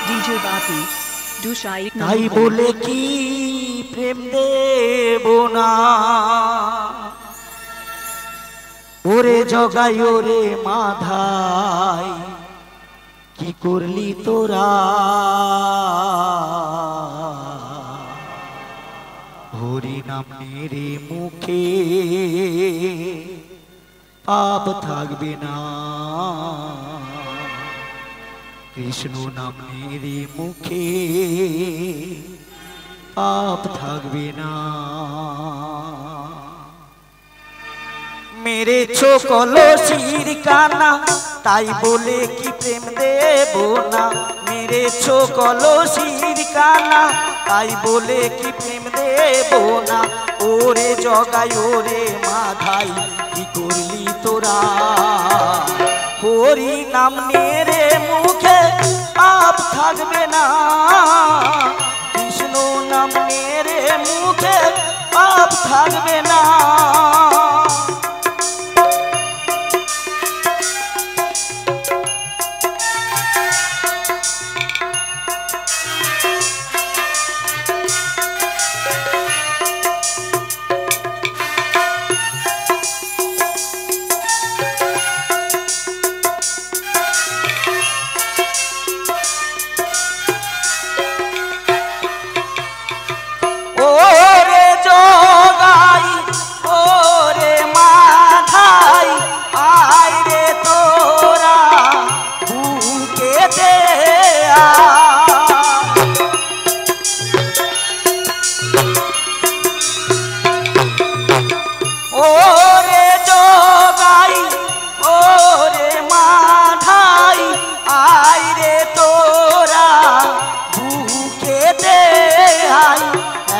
DJ Bapi, Dushai তাই বলে কি প্রেম দেব না ওরে জগাই ওরে মাধাই কি করলি তোরা হরি নাম মেরে মুখে পাপ থাকবে না কৃষ্ণ নাম মেরে মুখে পাপ থাকবে না मेरे कलसिर काना ताई बोले कि प्रेम देव ना मेरे कलसिर काना ताई बोले कि प्रेम देव ना ओरे जगाई ओरे माधाई कि करली तोरा हरि नाम मेरे मुखे पाप थाकबे ना कृष्ण नाम मेरे मुखे पाप थाकबे ना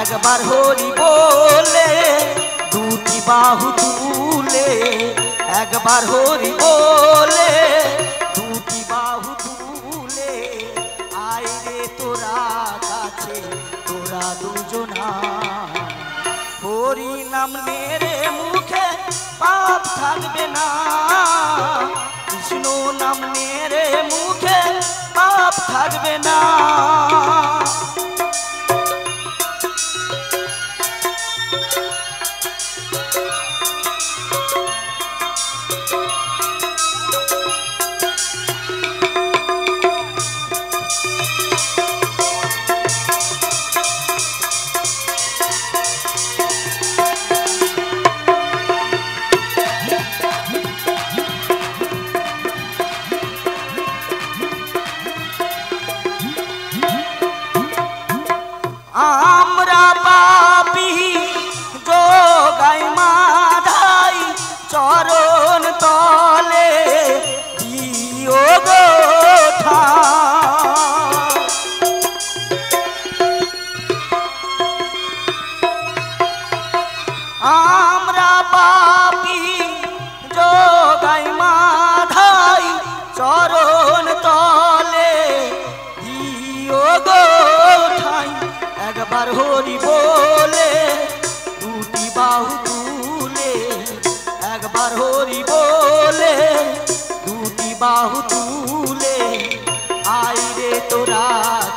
একবার হরি বলে দুটি বাহু তুলে একবার হরি বলে দুটি বাহু তুলে আয় রে তোরা কাছে তোরা দুজনা হরি নাম মেরে মুখে পাপ থাকবে না কৃষ্ণ নাম মেরে মুখে পাপ থাকবে না আমরা পাপী যোগাই মাধাই চরণ তলে দিও গো আমরা পাপী যোগাই মাধাই চরণ তলে দিও গো একবার হরি বলে দুটি বাহু তুলে একবার হরি বলে দুটি বাহু তুলে আয় রে তোরা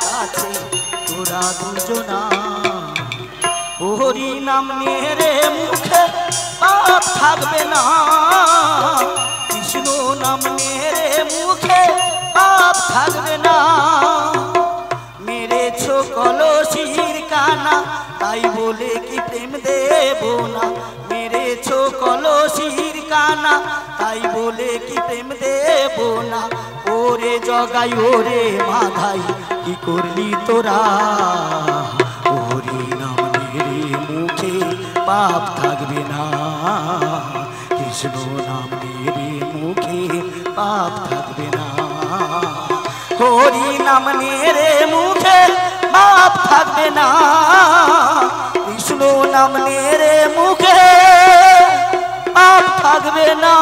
কাছে তোরা দুজনা হরি নাম মেরে মুখে পাপ থাকবে না কৃষ্ণ নাম মেরে মুখে পাপ থাকবে না कलसिर काना ताई बोले कि प्रेम देव ना मेरे कलसिर काना ताई बोले कि प्रेम देव ना ओरे जगाई ओरे माधाई कि करली तोरा हरि नाम मेरे मुखे पाप थाकबे ना कृष्ण नाम मेरे मुखे पाप थाकबे ना हरि नाम मेरे मुखे पाप থাকবে না কৃষ্ণ নাম মেরে মুখে পাপ থাকবে না।